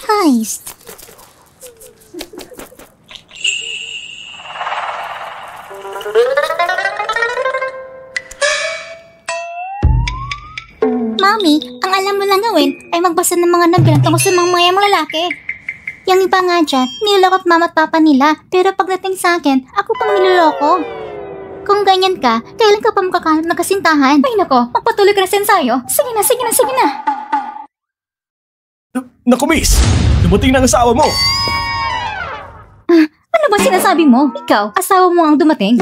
Heist. Mami, ang alam mo lang gawin ay magbasa ng mga novel tungkol sa mga mayamang lalaki. Yung iba nga dyan, niloloko at mama at papa nila. Pero pagdating sa akin, ako pang niloloko. Kung ganyan ka, kailan ka pa makakahanap ng kasintahan? Ay nako, magpatuloy ka na sa ensayo. Sige na, sige na, sige na. Naku miss, dumating na ang asawa mo. Ano ba sinasabi mo? Ikaw, asawa mo ang dumating.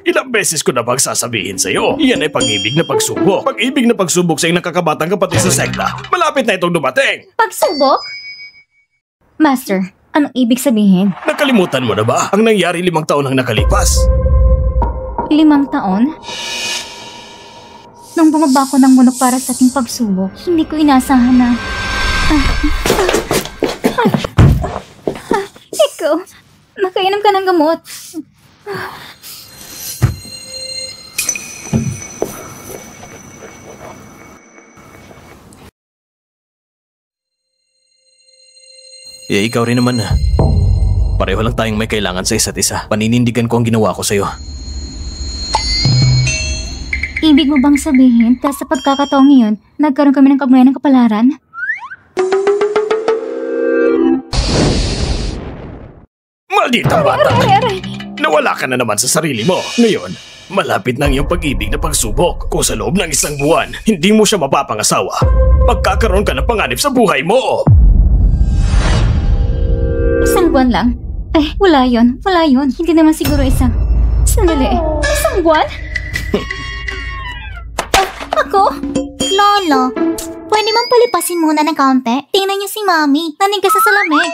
Ilang beses ko na bang sasabihin sa'yo? Yan ay pag-ibig na pagsubok. Pag-ibig na pagsubok sa iyong nakakabatang kapatid sa sekta. Malapit na itong dumating. Pagsubok? Master, anong ibig sabihin? Nakalimutan mo na ba ang nangyari 5 taon ang nakalipas? 5 taon? Nung bumaba ko ng munok para sa ating pagsubok, hindi ko inasahan na... Ikaw, nakainom ka ng gamot. Ikaw rin naman na. Pareho lang tayong may kailangan sa isa't isa. Paninindigan ko ang ginawa ko sa'yo. Ibig mo bang sabihin, dahil sa pagkakataong iyon, nagkaroon kami ng kagnayan ng kapalaran? Maldita bata! Nawala ka na naman sa sarili mo. Ngayon, malapit na ang iyong pag-ibig na pagsubok. Kung sa loob ng 1 buwan, hindi mo siya mapapangasawa, magkakaroon ka ng panganib sa buhay mo. 1 buwan lang? Eh, wala yun. Wala yun. Hindi naman siguro isang... Sandali. 1 buwan? Ako? Lolo, pwede mong palipasin muna ng kaunti? Tingnan niyo si Mami. Nanig ka sa salamin.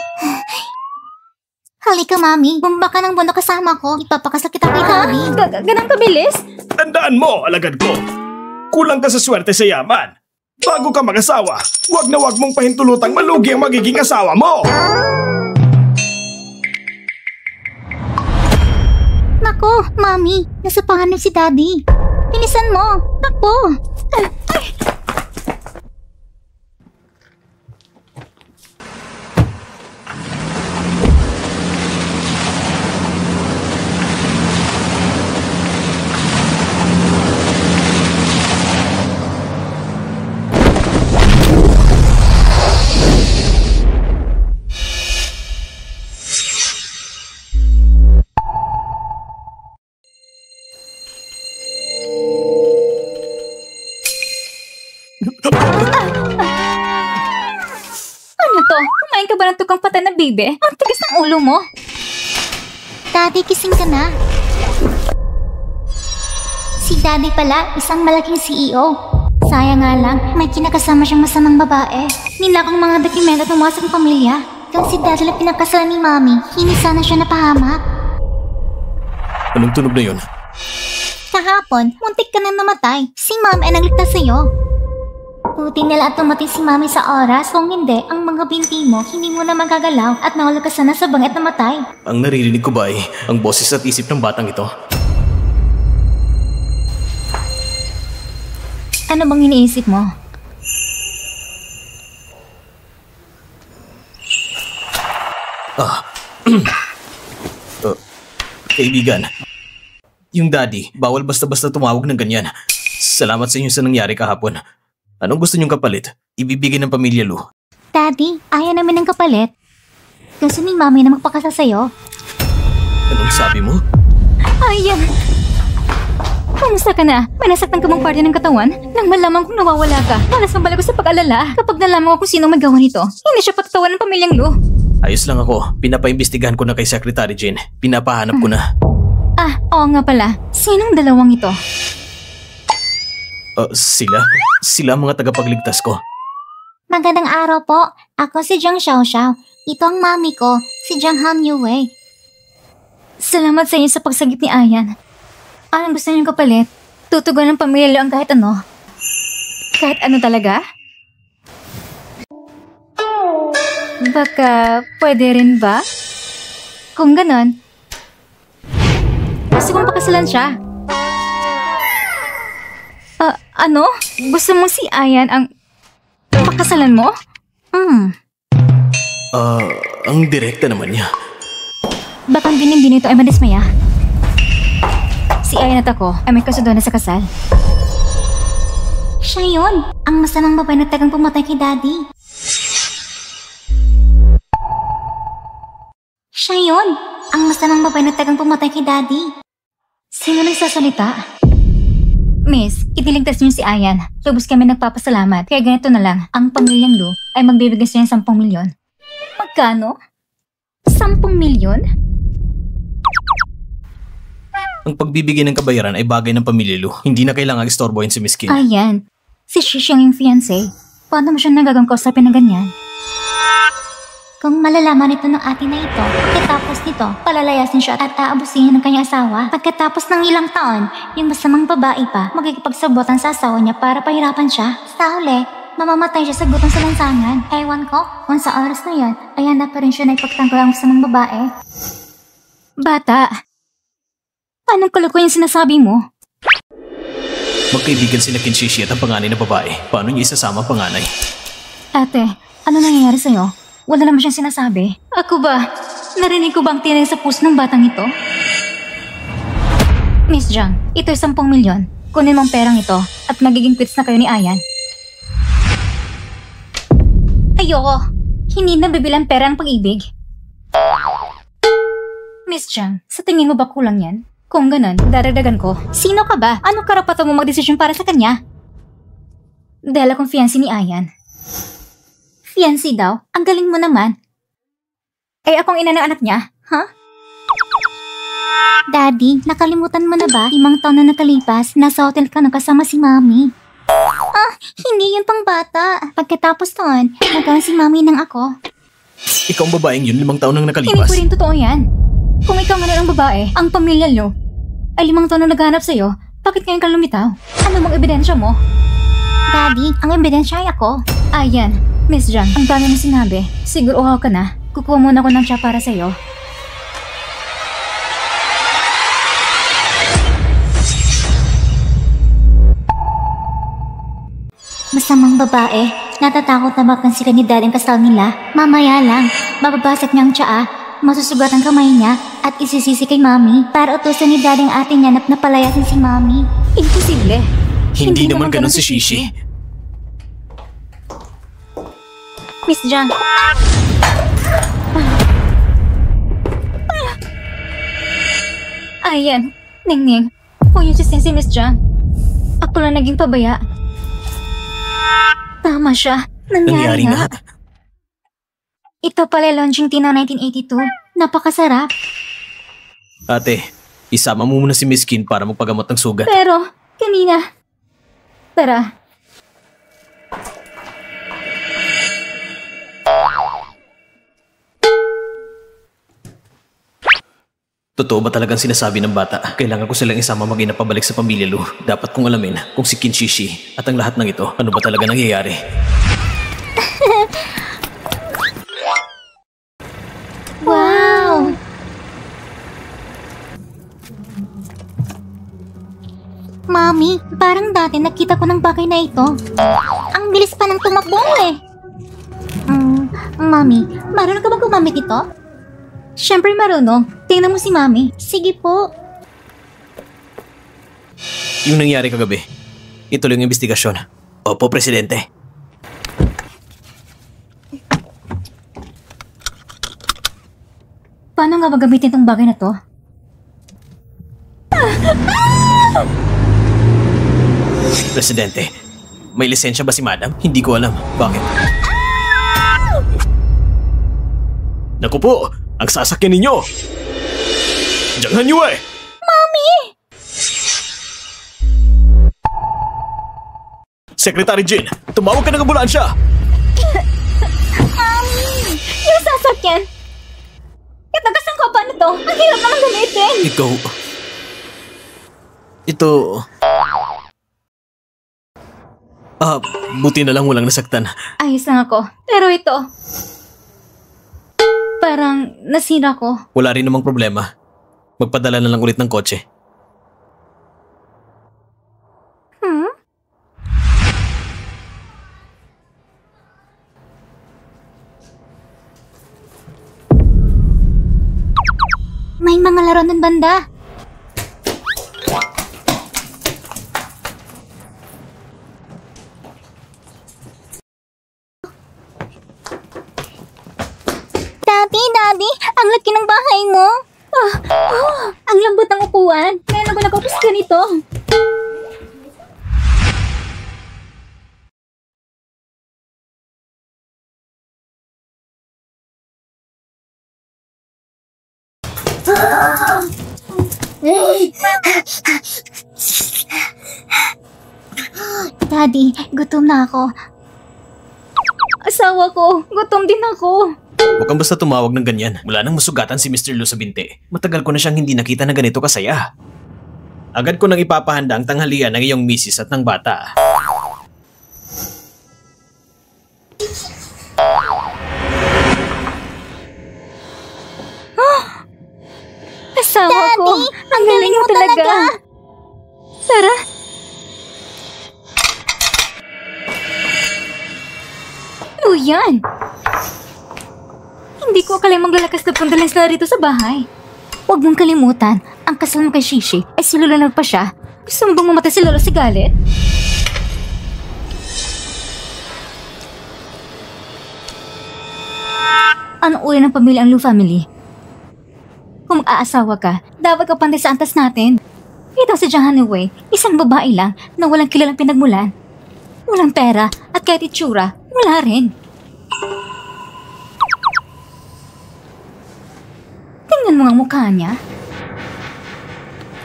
Halika, Mami. Bumaba ka ng bundok kasama ko. Ipapakasal kita kay Daddy. Ganang kabilis? Tandaan mo, alagad ko. Kulang ka sa swerte sa yaman. Bago ka mag-asawa, wag na wag mong pahintulutang malugi ang magiging asawa mo. Nako, Mami. Nasa panganib si Daddy. Bilisan mo. Takbo. Ano to? Kumain ka ba ng tukang patay na bibe? Ang tigas ng ulo mo. Daddy, kising ka na. Si Daddy pala, isang malaking CEO. Sayang nga lang, may kinakasama siyang masamang babae. Nilakang mga dokumento ng mga sang pamilya. Kung si Daddy lang pinakasalan ni Mami, hindi sana siya napahamak. Anong tunog na yun? Kahapon, muntik ka na namatay. Si Mami ay nagligtas sa'yo. Buti nila at tumating si Mami sa oras. Kung hindi, ang mga binti mo, hindi mo na magagalaw at nahulog ka sana sa bangit na matay. Ang naririnig ko ba ay ang boses at isip ng batang ito? Ano bang iniisip mo? Kaibigan, yung daddy, bawal basta-basta tumawag ng ganyan. Salamat sa inyo sa nangyari kahapon. Anong gusto niyong kapalit? Ibibigay ng pamilya Lu. Daddy, ayaw namin ng kapalit. Gusto ni Mami na magpakasal sa'yo. Anong sabi mo? Ayan! Kumusta ka na? May nasaktan ka mong parte ng katawan? Nang malaman kong nawawala ka, malas mabalik ko sa pag-alala. Kapag nalaman ko kung sino may gawa nito, hindi siya patatawan ng pamilyang Lu. Ayos lang ako. Pinapaimbestigahan ko na kay Secretary Jane. Pinapahanap ko na. Oo nga pala. Sinong dalawang ito? Sila ang mga tagapagligtas ko. Magandang araw po. Ako si Jiang Xiaoxiao. Ito ang mami ko, si Jiang Han Yue. Salamat sa inyo sa pagsagip ni Ayan. Anong gusto niyong kapalit? Tutugon ng pamilya Lu ang kahit ano. Kahit ano talaga? Baka pwede rin ba? Kung ganon, gusto kong pakasalan siya. Ano? Gusto mo si Ayan ang pakasalan mo? Ang direkta naman niya. Baka ang din ito ay madismaya. Si Ayan at ako ay may kasundo na sa kasal. Siya yun! Ang masamang babae na tagang pumatay kay Daddy. Siya yun! Ang masamang babae na tagang pumatay kay Daddy. Sino nagsasalita? Miss, itiligtas niyo si Ayan. Lubos kami nagpapasalamat. Kaya ganito na lang, ang pamilyang Lu ay magbibigay sa niya 10 milyon. Magkano? 10 milyon? Ang pagbibigay ng kabayaran ay bagay ng pamilya Lu. Hindi na kailangang istorbohin si Miss Kim. Ayan, si Shish yung fiancé. Paano mo siya nagagang kausapin ng ganyan? Kung malalaman ito ng ate na ito, pagkatapos nito, palalayasin siya at aabusin ng kanyang asawa. Pagkatapos ng ilang taon, yung masamang babae pa, magkikipagsabotan sa asawa niya para pahirapan siya. Sa huli, mamamatay siya sa gutom sa lansangan. Ewan ko, kung sa oras na yan, ay hanap pa rin siya na ipagtanggol ang masamang babae. Bata, anong kalukuyan yung sinasabi mo? Magkaibigan sina Kinshishi at ang panganay na babae. Paano niya isasama ang panganay? Ate, ano nangyayari sa'yo? Wala naman siyang sinasabi. Ako ba? Narinig ko bang tinig sa puso ng batang ito? Miss Jiang, ito 10 milyon. Kunin mo ang perang ito at magiging quits na kayo ni Ayan. Ayoko. Hindi na bibilang pera ang pag-ibig. Miss Jiang, sa tingin mo ba kulang yan? Kung ganun, daragdagan ko. Sino ka ba? Anong karapatan mo magdesisyon para sa kanya? Dahil akong fiancé ni Ayan. Fiancé daw? Ang galing mo naman. Ay akong ina ng anak niya, ha? Daddy, nakalimutan mo na ba? 5 taon na nakalipas, nasa hotel ka na kasama si Mami. Hindi yun pang bata. Pagkatapos noon, nagkaroon si Mami ng ako. Ikaw ang babaeng yun 5 taon nang Hindi nakalipas. ko rin totoo yan. Kung ikaw nga ang babae, ang pamilya nyo, ay 5 taon na naghahanap sa'yo, bakit ngayon ka lumitaw? Ano mong ebidensya mo? Daddy, ang ebidensya ay ako. Ayan, Miss Jiang, ang dami mo sinabi. Siguro uhaw ka na. Kukuha muna ko ng tsa para sa'yo. Masamang babae. Natatakot na bakang sila ni Daddy ang kasal nila. Mamaya lang, mababasag niya ang tsaa, masusugat ang kamay niya, at isisisi kay Mami para utusan ni Daddy ang ate niya na palayasin si Mami. Imposible. Hindi naman ganun si Shishi. Miss Jiang. Ayan, Ningning. Huwag niyo sisin si Miss Jiang. Ako lang naging pabaya. Tama siya. Nangyari nga. Ito pala launching tea ng 1982. Napakasarap. Ate, isama mo muna si Miss Kim para magpagamot ng sugat. Pero, kanina. Tara. Totoo ba talagang sinasabi ng bata? Kailangan ko silang isama mag-ina pabalik sa pamilya Lu. Dapat kong alamin kung si Kinshishi at ang lahat ng ito, ano ba talaga nangyayari? Wow! Mami, parang dati nakita ko ng bagay na ito. Ang bilis pa ng tumakbo eh. Mami, marunong ka bang gumamit ito? Siyempre marunong. Tingnan mo si Mami. Sige po. Yung nangyari kagabi, ituloy yung investigasyon. Opo, Presidente. Paano nga magamitin itong bagay na to? Presidente, may lisensya ba si Madam? Hindi ko alam. Bakit? Naku po! Ang sasakyan ninyo! Jiang Hanyue! Mami! Secretary Jin, tumawag ka ng ambulansya! Mami! Yung sasakyan! Katagasan ko pa nito! Ang hirap naman gamitin! Ikaw... Ito... buti na lang walang nasaktan. Ayos lang ako. Pero ito... Parang nasira ko. Wala rin namang problema. Magpadala na lang ulit ng kotse. restaurant ng banda. Daddy, ang laki ng bahay mo. Ang lambot ng upuan. Ngayon ako nakapos ganito. Daddy, gutom na ako. Asawa ko, gutom din ako. Huwag kang basta tumawag ng ganyan. Mula nang masugatan si Mr. Lu sa binti, matagal ko na siyang hindi nakita na ganito kasaya. Agad ko nang ipapahanda ang tanghalian ng iyong misis at ng bata. Asawa ko, ang galing mo talaga. Tara. Luyan! Hindi ko akala maglalakas na punta lang sila rito sa bahay. Huwag mong kalimutan, ang kasal mo kay Shishi ay si Lola na pa siya. Gusto mo bang mamatay si Lola sa galit? Anong uri ng pamilya ang Lu family? Kung aasawa ka, dapat ka pantay sa antas natin. Ito si Jiang Hanwei, isang babae lang na walang kilalang pinagmulan. Walang pera at kahit itsura, wala rin. Tingnan mo ang mukha niya.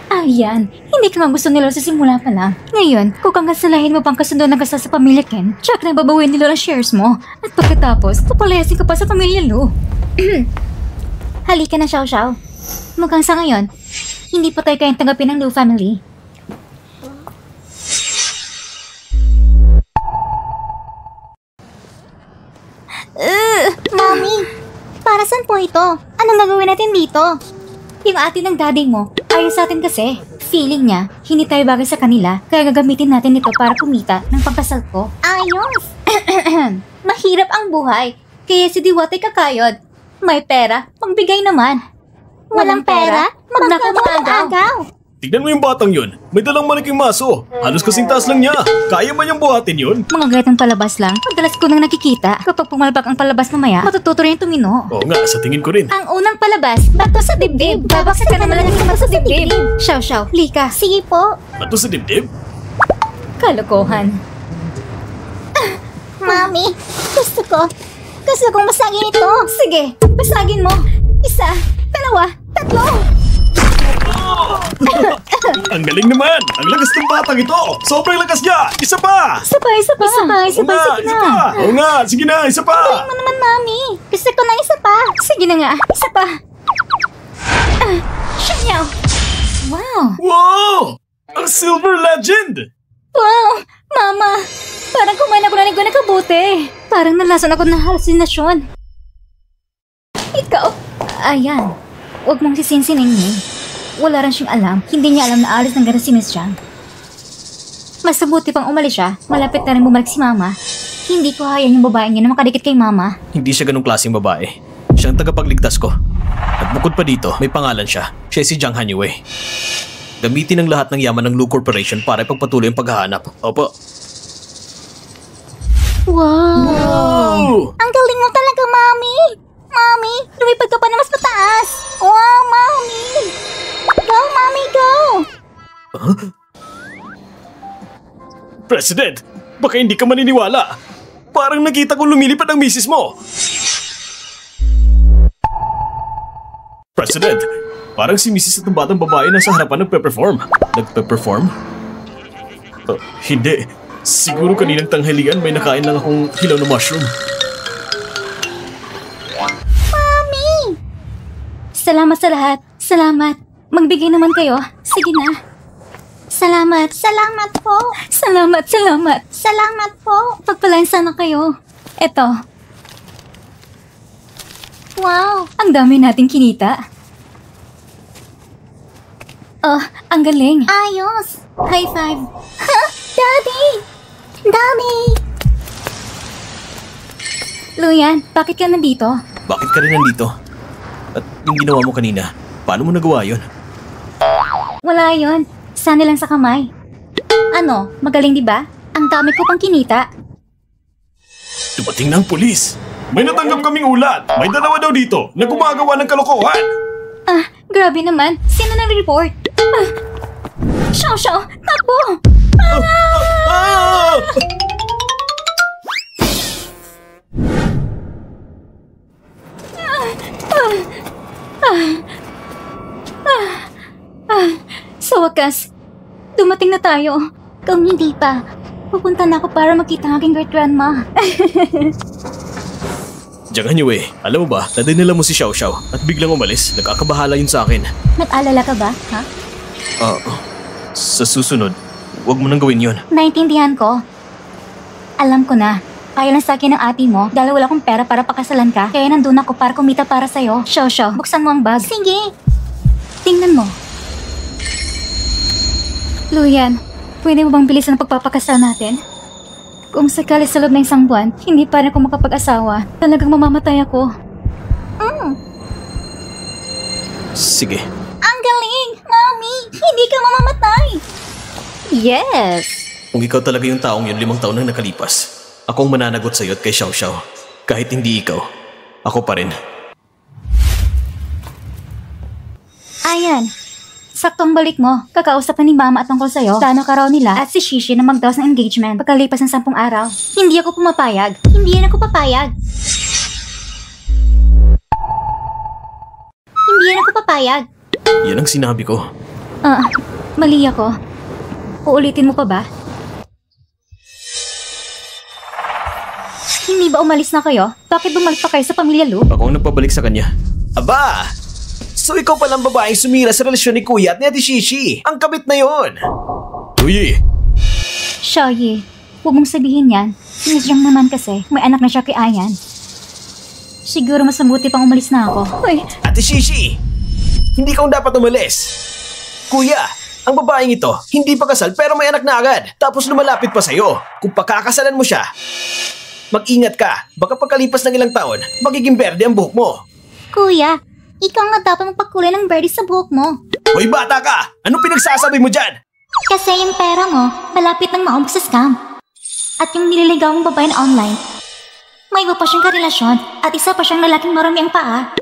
Ayan, hindi ka nga gusto ni Lola sa simula pa lang. Ngayon, kung kangasalahin mo pang kasundo ng kasal sa pamilya Ken, tsaka na babawin ni Lola shares mo. At pagkatapos, papalayasin ka pa sa pamilya Lu. Halika na, Xiao Xiao. Mukhang sa ngayon, hindi pa tayo kayang tanggapin ng Lu family. Mommy, para saan po ito? Anong gagawin natin dito? Yung ate ng daddy mo, ayaw sa atin kasi. Feeling niya, hindi tayo bagay sa kanila, kaya gagamitin natin ito para kumita ng pagkasal ko. Ayos! Mahirap ang buhay, kaya si Diwatay kakayod. May pera, pagbigay naman. Walang pera, magnakaw-agaw. Tignan mo yung batang yun. May dalang malaking maso. Halos kasing taas lang niya. Kaya man niyang buhatin yun? Mga gatang palabas lang, madalas ko nang nakikita. Kapag pumalabak ang palabas mamaya, matututo rin tumino. Oo nga, sa tingin ko rin. Ang unang palabas, bato sa dibdib. Babaksak ka naman lang bato sa dibdib. Xiao Xiao, lika. Sige po. Bato sa dibdib? Kalokohan. Mami, gusto kong masagin ito. Sige, masagin mo. Isa, dalawa, tatlo. Ang galing naman! Ang lakas ng batang ito! Sobrang lakas niya! Isa pa! Isa pa, sige na. Oo nga, sige na, isa pa! Galing mo naman, Mami. Gusto ko na isa pa. Sige na nga, isa pa. Shanyaw. Wow. Wow! Ang Silver Legend! Wow, Mama. Parang kumain ako na ng nakabuti. Parang nalasan ako ng halusinasyon. Ikaw, ayan. Huwag mong sisinsinin niya. Wala rin siyang alam. Hindi niya alam na alis ng gano'n si Miss Jiang. Mas mabuti pang umalis siya. Malapit na rin bumalik si Mama. Hindi ko hayaan yung babae niya na makadikit kay Mama. Hindi siya ganong klaseng babae. Siya ang tagapagligtas ko. At bukod pa dito, may pangalan siya. Siya si Jiang Hanwei. Gamitin ang lahat ng yaman ng Lu Corporation para ipagpatuloy ang paghahanap. Opo. Wow! Ang galing mo talaga, Mami! Mami, lumipad ka pa na mas mataas! Wow, Mami! Go, Mami, go! Huh? President, baka hindi ka maniniwala. Parang nakita kong lumilipad ang misis mo. President, parang si misis at ng batang babae nasa harapan nagpe-perform. Nagpe-perform? Hindi. Siguro kaninang tanghalian may nakain lang akong hilaw na mushroom. Mami! Salamat sa lahat. Salamat. Magbigay naman kayo. Sige na. Salamat. Salamat po. Salamat. Salamat po. Pagpalain sana kayo. Eto. Wow! Ang dami nating kinita. Oh, ang galing. Ayos. High five. Ha? Daddy! Daddy! Luyan, bakit ka nandito? Bakit ka rin nandito? At yung ginawa mo kanina, Paano mo nagawa yun? Wala yun. Sana lang sa kamay. Ano, magaling di ba? Ang dami ko pang kinita. Dumating na ang pulis. May natanggap kaming ulat. May dalawa daw dito na gumagawa ng kalokohan. Grabe naman. Sino nang-report? Xiao, takbo! Sa wakas, dumating na tayo. Kung hindi pa, pupunta na ako para makita ang aking great-grandma. Jiang Hanyue, alam mo ba, nadinala mo si Xiao Xiao at biglang umalis. Nagkakabahala yun sa akin. Nag-alala ka ba, ha? Sa susunod, huwag mo nang gawin yun. Naintindihan ko. Alam ko na. Kaya lang sa akin ng ate mo dahil wala akong pera para pakasalan ka. Kaya nandun ako para kumita para sa'yo. Xiao, buksan mo ang bag. Sige. Tingnan mo. Luyan, pwede mo bang bilisan ang pagpapakasal natin? Kung sakali sa loob ng isang buwan, hindi pa rin ako makapag-asawa, talagang mamamatay ako. Sige. Ang galing! Mami! Hindi ka mamamatay! Yes! Kung ikaw talaga yung taong yun 5 taon nang nakalipas, ako ang mananagot sa'yo at kay Xiao Xiao. Kahit hindi ikaw, ako pa rin. Ayan. Saktong balik mo. Kakausap na ni Mama at tungkol sa'yo. Plano ka raw nila at si Shishi na magdaos ng engagement pagkalipas ng 10 araw. Hindi ako pumapayag. Hindi yan ako papayag. Hindi yan ako papayag. Yan ang sinabi ko. Mali ako. Uulitin mo pa ba? Hindi ba umalis na kayo? Bakit bumalik pa kayo sa pamilya Lu? Ako ang nagpabalik sa kanya. Aba! So ikaw palang babaeng sumira sa relasyon ni Kuya at ni Ate Shishi. Ang kabit na yon. Uy! Xiaoyi, huwag mong sabihin yan. Si Miss Jiang naman kasi, may anak na siya kay Ayan. Siguro mas mabuti pang umalis na ako. Uy! Ate Shishi! Hindi ka dapat umalis. Kuya, ang babaeng ito, hindi pa kasal pero may anak na agad. Tapos lumalapit pa sa'yo. Kung pakakasalan mo siya, mag-ingat ka. Baka pagkalipas ng ilang taon, magiging berde ang buhok mo. Kuya, ikaw nga dapat magpakulay ng berde sa buhok mo. Hoy bata ka! Anong pinagsasabi mo dyan? Kasi yung pera mo, malapit nang maubos sa scam. At yung nililigaw mong babae na online, may iba pa siyang karelasyon at isa pa siyang lalaking marami ang paa.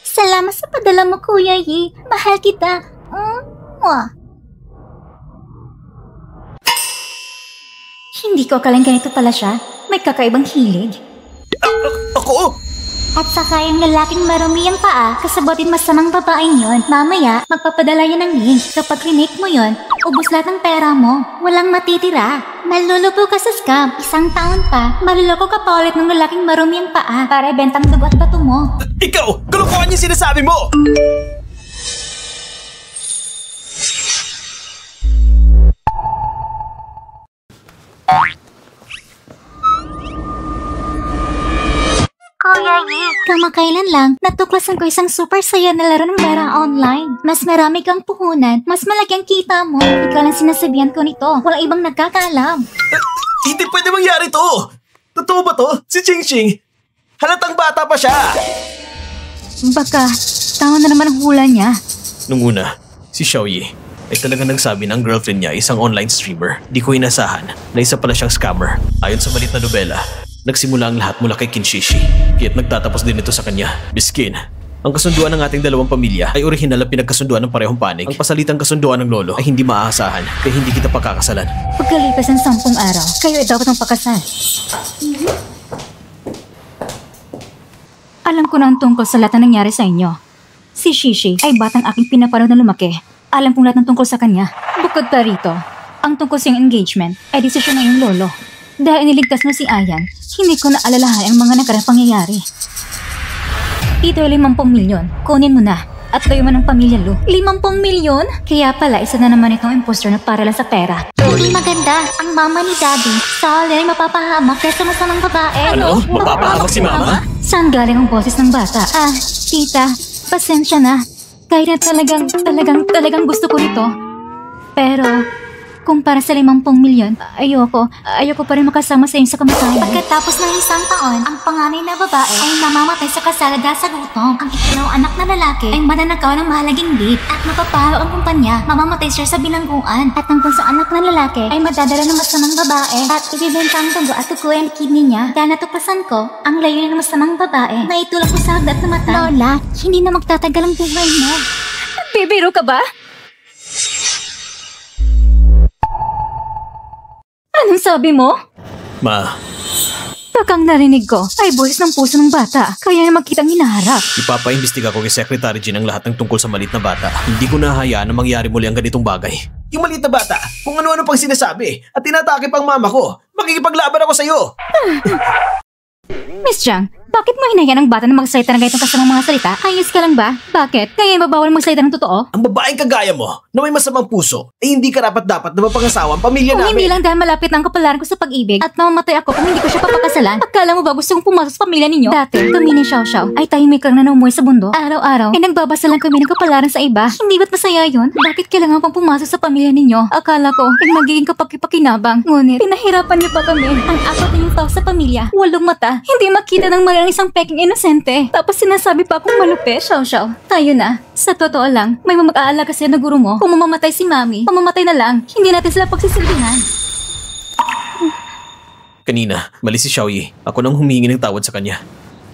Salamat sa padala mo, Kuya Yi. Mahal kita. Hindi ko akalang ganito pala siya. May kakaibang hilig. Ako? At saka yung lalaking marumi ang paa, kasabotin masamang babaeng yon. Mamaya, magpapadala yan ng link. Kapag remake mo yon, ubos lahat ng pera mo. Walang matitira. Malulubo ka sa scam. 1 taon pa, maluloko ka pa ulit ng lalaking marumi ang paa para ibentang dugo at bato mo. Ikaw! Kalokohan yung sinasabi mo! Kuya Yi, kamakailan lang, natuklasan ko isang super saya na laro ng pera online. Mas marami kang puhunan, mas malaki ang kita mo. Ikaw lang sinasabihan ko nito. Walang ibang nagkakaalam. Hindi pwede mangyari to! Totoo ba to? Si Ching Ching, halatang bata pa siya! Baka, tama na naman ang hula niya. Nung una, si Xiaoyi ay talagang nagsabi na ang girlfriend niya ay isang online streamer. Di ko inasahan na isa pala siyang scammer. Ayon sa malit na nobela, nagsimula ang lahat mula kay Kinshishi, kaya't nagtatapos din ito sa kanya. Biskin, ang kasunduan ng ating dalawang pamilya ay orihinal na pinagkasunduan ng parehong panig. Ang pasalitang kasunduan ng lolo ay hindi maaasahan, kaya hindi kita pagkakasalan. Pagkalipas ng 10 araw, kayo ay dapat ng pakasal. Alam ko na ang tungkol sa lahat na nangyari sa inyo. Si Shishi ay batang aking pinapanood na lumaki. Alam kong lahat ng tungkol sa kanya. Bukod pa rito, ang tungkol sa iyong engagement ay desisyon ng iyong lolo. Dahil niligtas mo si Ayan, hindi ko na alalahan ang mga nagkarang pangyayari. Ito ay 50 milyon. Kunin mo na. At kayo man ang pamilya Lu. 50 milyon? Kaya pala, isa na naman itong imposter na para lang sa pera. Hindi maganda. Ang mama ni Daddy, Solid ay mapapahamak kaysa masamang babae. Ano? Mapapahamak si Mama? Saan galing ang boses ng bata? Tita, pasensya na. Kahit na talagang gusto ko nito. Pero, Kumpara sa 50 milyon, ayoko pa rin makasama sa inyo sa kamatayan. Pagkatapos ng 1 taon, ang panganay na babae ay namamatay sa kasala dahil sa gutom. Ang ikalawang anak na lalaki ay mananakaw ng mahalagang beef at mapapahaw ang kumpanya. Mamamatay siya sa bilangguan. At ang bunsong anak na lalaki ay madadala ng masamang babae at ibibenta ang tubo at tukoy ang kidney niya. Kaya natuklasan ko ang layunin ng masamang babae na itulak ko sa hagdat na mata. Lola, hindi na magtatagal ang buhay mo. Bibiro ka ba? Anong sabi mo? Ma, Takang narinig ko ay boses ng puso ng bata, kaya na magkitang hinaharap. ipapaimbestiga ko kay Secretary Jean ang lahat ng tungkol sa maliit na bata. Hindi ko nahahayaan na mangyari muli ang ganitong bagay. Yung maliit na bata, kung ano-ano pang sinasabi at tinatake pang mama ko, makikipaglaban ako sa'yo. Miss Jiang, bakit mo hinayaan ang bata na magsalita ng ganitong kasamang mga salita? Ayos ka lang ba? Bakit? Kaya mabawal magsalita ng totoo? Ang babaeng kagaya mo, na may masamang puso, ay hindi karapat-dapat na mapangasawa ang pamilya Kung namin. hindi lang dahil malapit na ang kapalaran ko sa pag-ibig at mamamatay ako kung hindi ko siya papakasalan, akala mo ba gusto kong pumasok sa pamilya ninyo? Dati, kami ni Xiao Xiao ay tahimik lang na naumuwi sa bundok. Araw-araw, ay nagbabasa lang kami ng kapalaran sa iba. Hindi ba't masaya yun? Bakit kailangan pang pumasok sa pamilya ninyo? Akala ko ay magiging kapaki-pakinabang. Ngunit, pinahirapan niyo pa kami. Ang 4 ninyong tao sa pamilya, 8 mata, hindi makita ng mali ang isang peking inosente. Tapos sinasabi pa akong malupi, Xiao Xiao. Tayo na. Sa totoo lang, may mag-aalaga sa'yo na guro mo. Kung mamamatay si Mami, mamamatay na lang. Hindi natin sila pagsisilbihan. Kanina, mali si Xiaoyi. Ako nang humingi ng tawad sa kanya.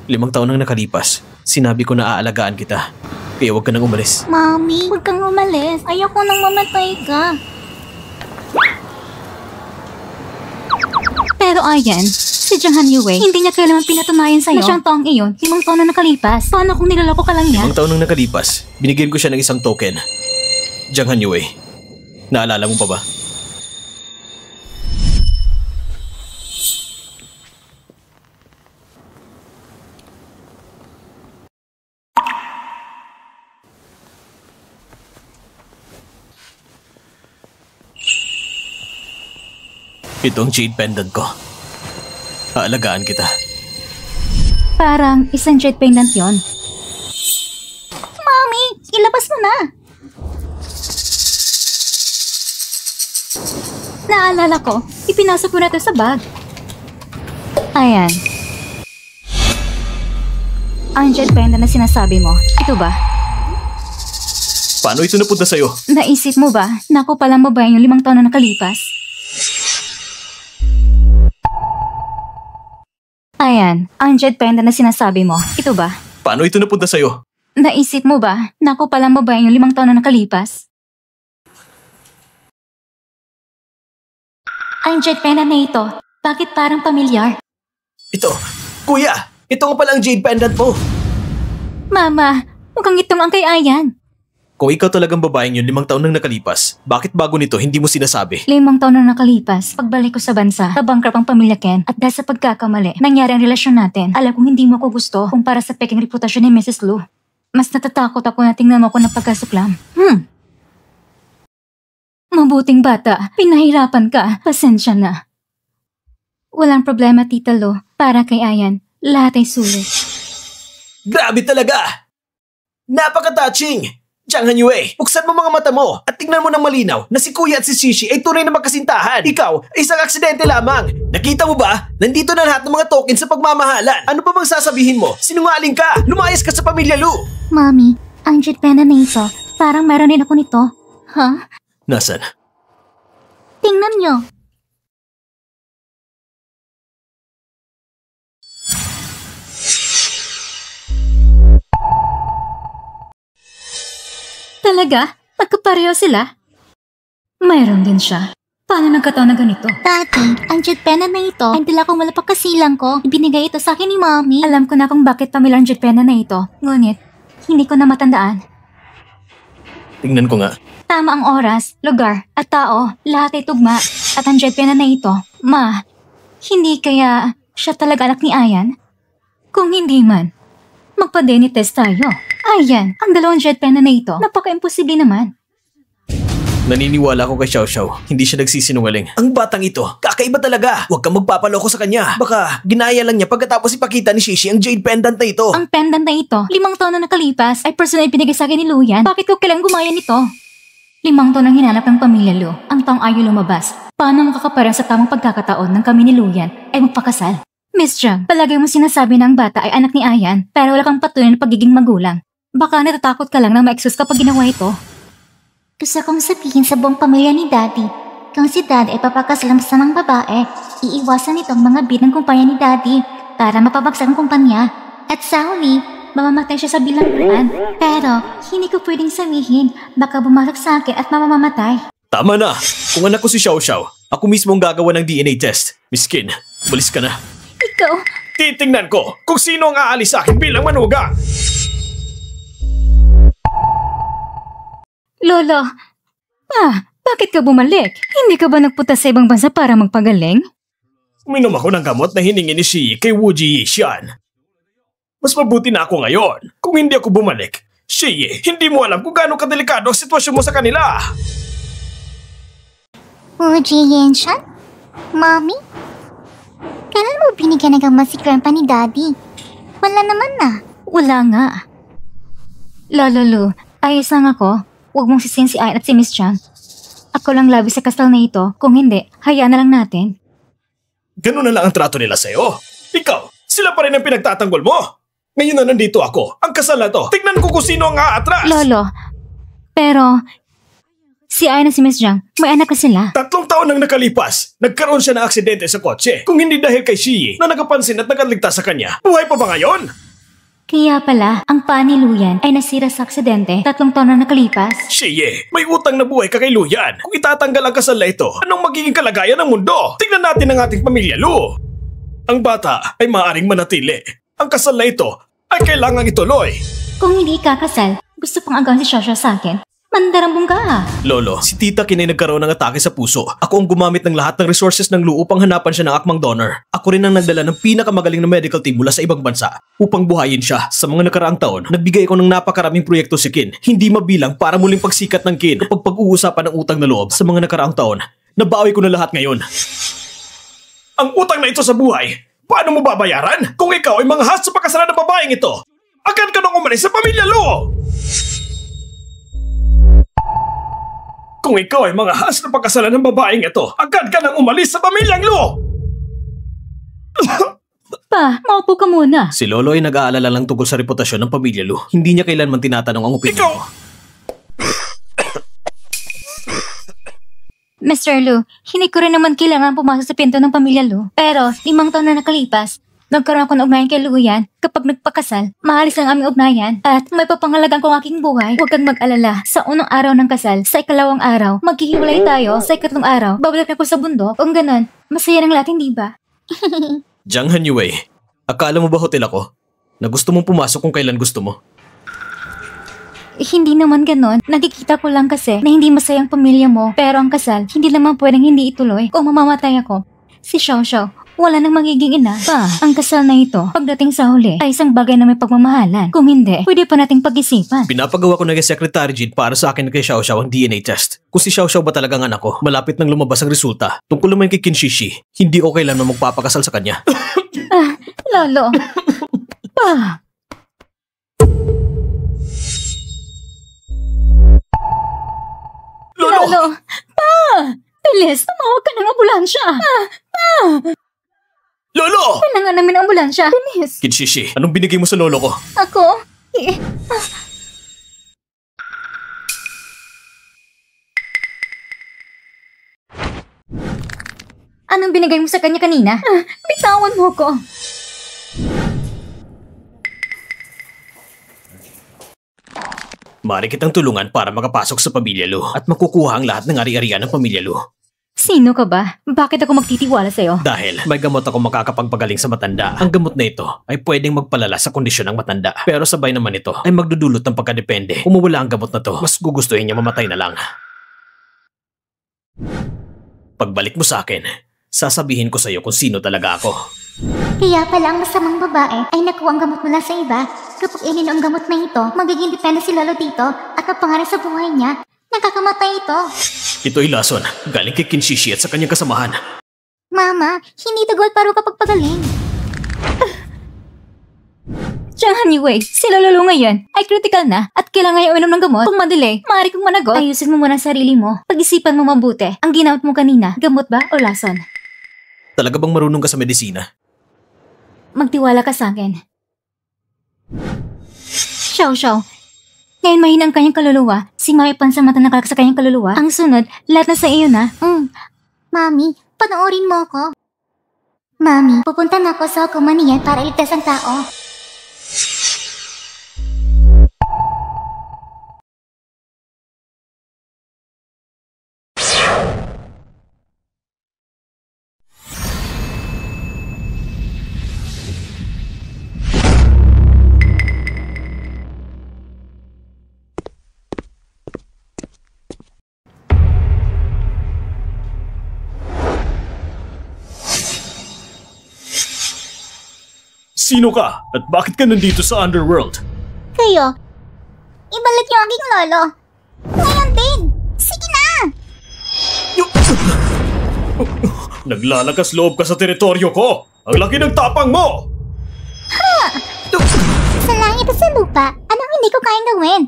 5 taon nang nakalipas, sinabi ko na aalagaan kita. Kaya huwag ka nang umalis. Mami, huwag kang umalis. Ayoko nang mamatay ka. Pero ayan, si Jiang Hanyue, hindi niya kailangan pinatunayan sa'yo na siyang taong iyon, 5 taon na nakalipas. Paano kung nilaloko ka lang niya? 5 taon nang nakalipas, binigyan ko siya ng isang token. Jiang Hanyue, naalala mo pa ba? Ito ang jade pendant ko. Aalagaan kita. Parang isang jade pendant yon. Mami, ilabas mo na. Naalala ko, ipinasok ko na ito sa bag. Ayan. Ang jade pendant na sinasabi mo, ito ba? Paano ito napunta sa'yo? Naisip mo ba na ako palang babae yung 5 taon na nakalipas? Ayan, ang jade pendant na sinasabi mo, ito ba? Paano ito napunta sa'yo? Naisip mo ba na ako palang babae yung 5 taon na nakalipas? Ang jade pendant na ito, bakit parang pamilyar? Ito, kuya! Ito nga pala ang jade pendant mo! Mama, mukhang itong ang kay Ayan. Kung ikaw talagang babaeng yun 5 taon nang nakalipas, bakit bago nito hindi mo sinasabi? 5 taon na nakalipas, pagbalik ko sa bansa, nabankrupt ang pamilya Ken at dahil sa pagkakamali, nangyari ang relasyon natin. Alam kong hindi mo ako gusto kumpara sa peking reputasyon ni Mrs. Lu. Mas natatakot ako na tingnan mo ako ng pagkasuklam. Mabuting bata, pinahirapan ka, pasensya na. Walang problema, Tita Lu. Para kay Ayan, lahat ay sulit. Grabe talaga! Napaka-touching! Jiang Hanyue, buksan mo mga mata mo at tingnan mo ng malinaw na si Kuya at si Shishi ay tunay na magkasintahan. Ikaw ay isang aksidente lamang. Nakita mo ba? Nandito na lahat ng mga token sa pagmamahalan. Ano pa bang sasabihin mo? Sinungaling ka! Lumayas ka sa pamilya Lu! Mami, ang jade pendant na ito, parang meron din ako nito. Ha? Nasaan? Tingnan nyo. Talaga? Magkapareho sila? Mayroon din siya. Paano nagkataon na ganito? Dati, ang jade pendant na ito ay dala ko mula pagkasilang ko. Ibinigay ito sa akin ni Mommy. Alam ko na kung bakit pamilyar ang jade pendant na ito. Ngunit, hindi ko na matandaan. Tingnan ko nga. Tama ang oras, lugar, at tao. Lahat ay tugma. At ang jade pendant na ito, Ma, hindi kaya siya talaga anak ni Ayan? Kung hindi man, magpa-DNA test tayo. Ayan, ang 2 jade pendant na ito, napaka-imposible naman. Naniniwala ko kay Xiao Xiao. Hindi siya nagsisinungaling. Ang batang ito, kakaiba talaga. Huwag kang magpapaloko sa kanya. Baka ginaya lang niya pagkatapos ipakita ni Shishi ang jade pendant na ito. Ang pendant na ito, 5 taon na nakalipas, ay personal pinigay sa akin ni Luyan. Bakit ko kailangang gumaya nito? 5 taon ang hinanap ng pamilya Lu. Ang taong ayaw lumabas. Paano makakaparang sa tamang pagkakataon ng kami ni Luyan ay magpakasal? Miss Jiang, palagay mo sinasabi na ang bata ay anak ni Ayan pero wala kang patunay na pagiging magulang. Baka natatakot ka lang na ma-excuse kapag ginawa ito. Gusto kong sabihin sa buong pamilya ni Daddy, kung si Daddy ay papakasal ng masamang babae, iiwasan nito ang mga bid ng kumpanya ni Daddy para mapabagsak ang kumpanya. At sa huli, mamamatay siya sa bilangguan. Pero, hindi ko pwedeng sabihin, baka bumagsak sa akin at mamamatay. Tama na! Kung anak ko si Xiao Xiao, ako mismo ang gagawa ng DNA test. Miss Qin, malis ka na. Ikaw? Titingnan ko kung sino ang aalis sa akin bilang manugang! Lolo, bakit ka bumalik? Hindi ka ba nagpunta sa ibang bansa para magpagaling? Uminom ako ng gamot na hiningi ni Shi kay Wu Ji Yixian. Mas mabuti na ako ngayon. Kung hindi ako bumalik, Shi, hindi mo alam kung gaano kadelikado ang sitwasyon mo sa kanila. Wu Ji Yixian? Mommy? Kailan mo binigyan ng gamot si Grandpa ni Daddy? Wala naman na. Wala nga. Lolo Lu, ayos lang ako. Huwag mong sisihin si Ayan at si Miss Jiang. Ako lang labi sa kasal na ito. Kung hindi, hayaan na lang natin. Ganun na lang ang trato nila sa'yo. Ikaw, sila pa rin ang pinagtatanggol mo. Ngayon na nandito ako. Ang kasal na to. Tignan ko kung sino ang aatras. Lolo, pero si Ayan at si Miss Jiang, may anak na sila. 3 taon nang nakalipas, nagkaroon siya ng aksidente sa kotse. Kung hindi dahil kay Shi na nakapansin at nakaligtas sa kanya, buhay pa ba ngayon? Kaya pala, ang paa ni Luyan ay nasira sa aksidente 3 taon na nakalipas. Shi, may utang na buhay ka kay Luyan. Kung itatanggal ang kasal na ito, anong magiging kalagayan ng mundo? Tingnan natin ang ating pamilya, Lu. Ang bata ay maaaring manatili. Ang kasal na ito ay kailangang ituloy. Kung hindi kakasal, gusto pang agawan si Shasha sa akin. Mandarambong ka. Lolo, si Tita Kin ay nagkaroon ng atake sa puso. Ako ang gumamit ng lahat ng resources ng Lu upang hanapan siya ng akmang donor. Ako rin ang nagdala ng pinakamagaling na medical team mula sa ibang bansa upang buhayin siya. Sa mga nakaraang taon, nagbigay ako ng napakaraming proyekto si Kin. Hindi mabilang para muling pagsikat ng Kin kapag pag-uusapan ng utang na loob sa mga nakaraang taon. Nabawi ko na lahat ngayon. Ang utang na ito sa buhay, paano mo babayaran? Kung ikaw ay manghas sa pagkasalan ng babaeng ito, agad ka nang umalis sa pamilya Lu! Kung ikaw ay mga has na pagkasalan ng babaeng ito, agad ka nang umalis sa pamilyang Lu! Pa, maupo ka muna. Si Lolo ay nag-aalala lang tungkol sa reputasyon ng pamilya Lu. Hindi niya kailanman tinatanong ang opinion. Ikaw! Mr. Lu, hindi ko rin naman kailangan pumasok sa pinto ng pamilya Lu. Pero, 5 taon na nakalipas, nagkaroon ako ng ugnayan kay Luyan. Kapag nagpakasal, maalis ang aming ugnayan. At may papangalagan kong aking buhay. Huwag kang mag-alala. Sa unang araw ng kasal, sa 2nd araw, maghihiwalay tayo. Sa 3rd araw, babalik na ko sa bundok. Kung ganon, masaya ng lahat, hindi ba? Jiang Hanyue, akala mo ba hotel ako? Na gusto mong pumasok kung kailan gusto mo? Hindi naman ganon. Nakikita ko lang kasi na hindi masayang pamilya mo. Pero ang kasal, hindi naman pwedeng hindi ituloy. Kung mamamatay ako, si Xiao Xiao, wala nang magiging ina. Pa, ang kasal na ito, pagdating sa huli, ay isang bagay na may pagmamahalan. Kung hindi, pwede pa nating pag-isipan. Pinapagawa ko na kay Secretary Jin para sa akin kay Xiao Xiao ang DNA test. Kung si Xiao Xiao ba talagang anak ko, malapit nang lumabas ang resulta. Tungkol naman kay Qin Shishi, hindi okay lang na magpapakasal sa kanya. Lolo. Pa. Lolo. Pa! Bilis, tumawag ka ng ambulansya. Pa! Lolo! Kailangan namin ang ambulansya. Bilis. Qin Shishi, anong binigay mo sa lolo ko? Ako? Anong binigay mo sa kanya kanina? Bitawan mo ko. Maaari kitang tulungan para makapasok sa pamilya Lu at makukuha ang lahat ng ari-arian ng pamilya Lu. Sino ka ba? Bakit ako magtitiwala sa'yo? Dahil may gamot ako makakapagpagaling sa matanda. Ang gamot na ito ay pwedeng magpalala sa kondisyon ng matanda. Pero sabay naman ito ay magdudulot ng pagkadepende. Kung mawala ang gamot na to, mas gugustuhin niya mamatay na lang. Pagbalik mo sa akin, sasabihin ko sa'yo kung sino talaga ako. Kaya pala ang masamang babae ay nakuha ang gamot mula sa iba. Kapag ininom ang gamot na ito, magiging depende si Lolo dito at ang pangarap sa buhay niya, nakakamatay ito. Ito'y lason, galing kay Qin Shishi at sa kanyang kasamahan. Mama, hindi tagwal paro kapag pagaling. Chang Hanyue, si Lolo ngayon ay critical na at kailangan niya uminom ng gamot. Kung madelay, maaari kong managot. Ayusin mo muna ang sarili mo. Pag-isipan mo mabuti. Ang ginamit mo kanina, gamot ba o lason? Talaga bang marunong ka sa medisina? Magtiwala ka sa akin. Xiao. Ngayon mahina ang kanyang kaluluwa. Si Mami pansamantang nakalak sa kanyang kaluluwa. Ang sunod, lahat na sa iyo na. Mami, panoorin mo ako. Mami, pupunta na ako sa Kumaniyan para iligtas ang tao. Sino ka? At bakit ka nandito sa Underworld? Kayo, ibalik niyo ang aking lolo. Ngayon din. Sige na! Naglalakas loob ka sa teritoryo ko! Ang laki ng tapang mo! Sa langit at sa lupa, anong hindi ko kayang gawin?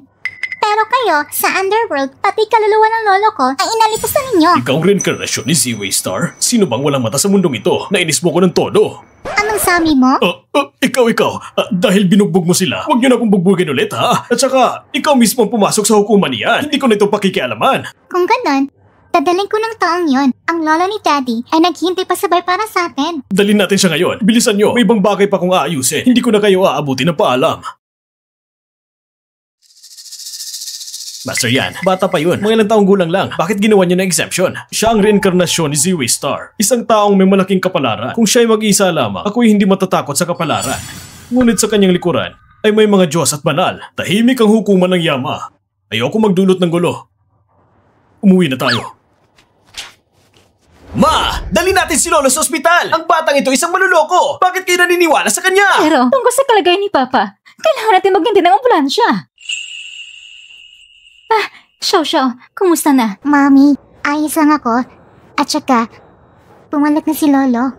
Pero kayo, sa Underworld, pati kaluluwa ng lolo ko ay inalipusan ninyo. Ikaw ang reinkarnasyon ni Z-Way Star? Sino bang walang mata sa mundong ito? Nainis mo ko ng todo. Anong sabi mo? Ikaw. Dahil binugbog mo sila, huwag niyo na akong bugbugin ulit, ha? At saka, ikaw mismo ang pumasok sa hukuman niyan. Hindi ko na ito pakikialaman. Kung ganon, dadaling ko ng taong yon. Ang lolo ni Daddy ay naghihintay pa sabay para sa atin. Dalhin natin siya ngayon. Bilisan niyo. May ibang bagay pa kong aayusin. Hindi ko na kayo aabuti ng paalam. Master Yan, bata pa yun. Mga ilang taong gulang lang. Bakit ginawa niya ng exemption? Siya ang reinkarnasyon ni Z-Way Star. Isang taong may malaking kapalaran. Kung siya'y mag-isa lamang, ako'y hindi matatakot sa kapalaran. Ngunit sa kanyang likuran, ay may mga Diyos at banal. Tahimik ang hukuman ng Yama. Ayoko magdulot ng gulo. Umuwi na tayo. Ma! Dali natin si Lolo sa ospital! Ang batang ito isang manloloko! Bakit kayo naniniwala sa kanya? Pero, tungkol sa kalagayan ni Papa, kailangan natin maghintay ng ambulansya. Xiao, kumusta na? Mami, ayos lang ako. At saka, bumalik na si Lolo.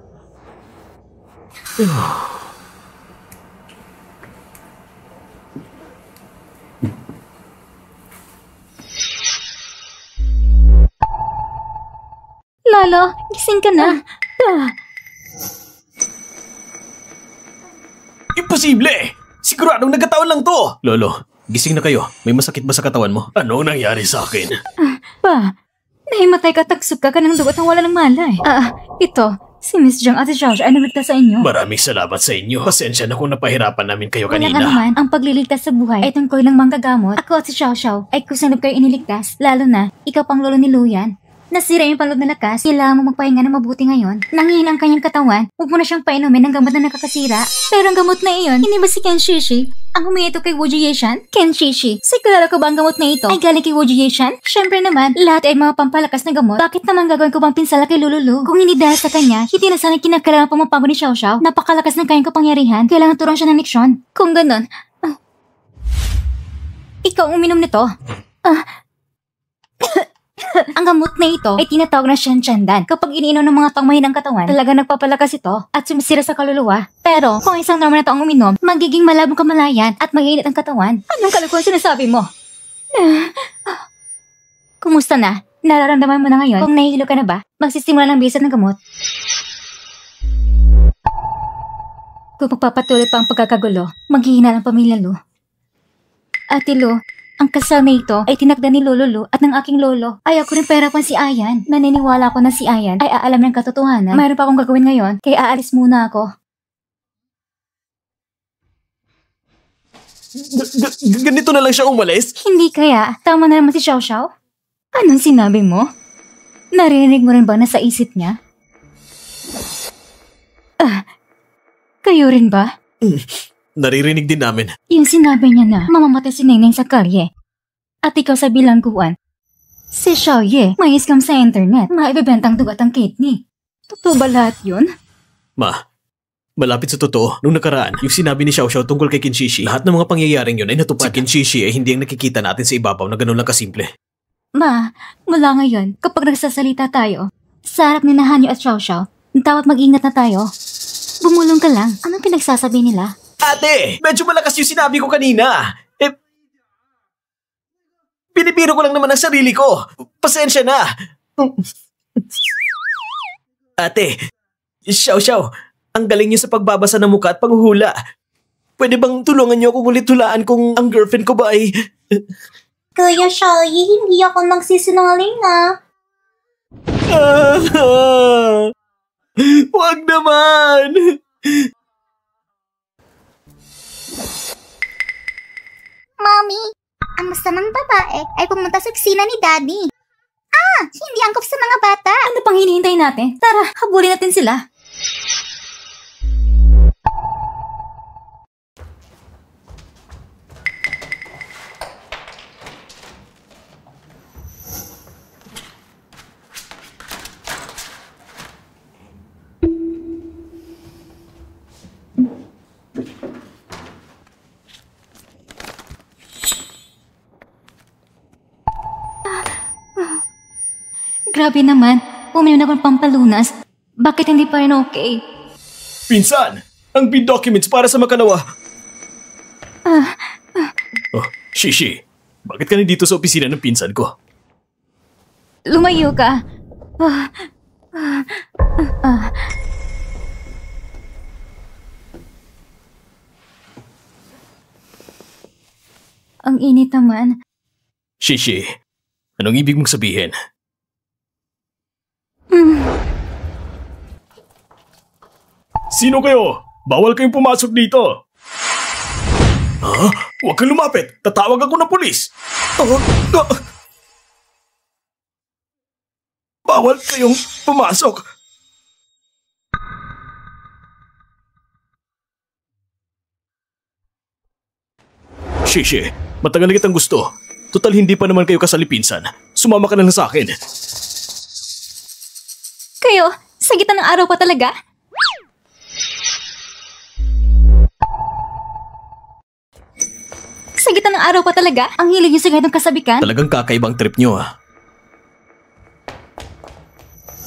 Lolo, gising ka na. Imposible! Siguradong nagkataon lang to! Lolo, gising na kayo. May masakit ba sa katawan mo? Ano ang nangyari sa akin? Pa, nahimatay ka, tagsug ka ng dugot ng wala ng malay. Ito, si Miss Jiang at si Xiao ay nagligtas sa inyo. Maraming salamat sa inyo. Pasensya na kung napahirapan namin kayo Wala kanina. ka naman, ang pagliligtas sa buhay ay tungkol ng manggagamot. Ako at si Xiao ay kusanib kayo iniligtas, lalo na ikaw pang lolo ni Luyan. Nasira yung panloob na lakas, kailangan mo magpahinga na mabuti ngayon. Nangihin ang kanyang katawan, huwag mo na siyang painumin ng gamot na nakakasira. Pero ang gamot na iyon, hindi ba si Ken Shishi? Ang humingi ito kay Wu Jieshan? Ken Shishi, sigurado ko ba ang gamot na ito ay galing kay Wu Jieshan? Siyempre naman, lahat ay mga pampalakas na gamot. Bakit naman gagawin ko bang pinsala kay Lululu? Kung hindi dahil sa kanya, hindi na sana kinakailangan pa mapago ni Xiao Xiao. Napakalakas ng kanyang kapangyarihan, kailangan turuan siya ng leksyon. Kung ganon, ikaw uminom nito. Ang gamot na ito ay tinatawag na Shanchandan. Kapag iniinom ng mga taong mahinang katawan, talaga nagpapalakas ito at sumisira sa kaluluwa. Pero kung isang normal na taong uminom, magiging malabong kamalayan at mag-iinit ang katawan. Anong kalokohan sinasabi mo? Kumusta na? Nararamdaman mo na ngayon? Kung nahihilo ka na ba, magsisimula ng bisa ng gamot. Kung magpapatuloy pa ang pagkakagulo, maghihina ng pamilya Lu. Ate Lu, ang kasal na ito ay tinakda ni Lolo Lu at ng aking lolo. Ayaw ko rin pahirapan si Ayan. Naniniwala ko na si Ayan ay aalam ng katotohanan. Mayroon pa akong gagawin ngayon, kaya aalis muna ako. Ganito na lang siya umalis? Hindi kaya. Tama na naman si Xiao Xiao. Anong sinabi mo? Narinig mo rin ba na sa isip niya? Kayo rin ba? Naririnig din namin. Yung sinabi niya na mamamatay si Neneng sa kalye. At ikaw sa bilangguan. Si Xiao Ye, may scam sa internet. Maibibentang dugat ang kidney. Totoo ba lahat yun? Ma, malapit sa totoo. Nung nakaraan, yung sinabi ni Xiao Xiao tungkol kay Kinshishi, lahat ng mga pangyayaring yun ay natupad. Si Kinshishi ay hindi ang nakikita natin sa ibabaw na ganun lang kasimple. Ma, mula ngayon, kapag nagsasalita tayo, sa harap ni Hanyo at Xiao Xiao, dapat mag-ingat na tayo. Bumulong ka lang. Anong pinagsasabi nila? Ate, medyo malakas yung sinabi ko kanina. Pinipiro ko lang naman ang sarili ko. Pasensya na. Ate, Xiao, ang galing niyo sa pagbabasa ng mukha at panghuhula. Pwede bang tulungan niyo akong ulit hulaan kung ang girlfriend ko ba ay... Kuya Xiaoyi, hindi ako magsisinungaling Wag naman! Mommy, ang masamang babae ay pumunta sa kusina ni Daddy. Hindi angkop sa mga bata. Ano pang hinihintay natin? Tara, habulin natin sila. Grabe naman, uminom na akong pampalunas. Bakit hindi pa rin okay? Pinsan, ang bid documents para sa makalawa. Shishi, bakit ka nandito sa opisina ng pinsan ko? Lumayo ka. Ang init naman. Shishi, anong ibig mong sabihin? Sino kayo? Bawal kayong pumasok dito. Huwag kang lumapit. Tatawag ako ng pulis. Bawal kayong pumasok. Shishi, matagal na kitang gusto. Total hindi pa naman kayo kasalipinsan. Sumama ka na lang sa akin. Kayo, sa gitna ng araw pa talaga? Sa gitna ng araw pa talaga? Ang hilig niyo sa ganitong kasabikan? Talagang kakaibang trip niyo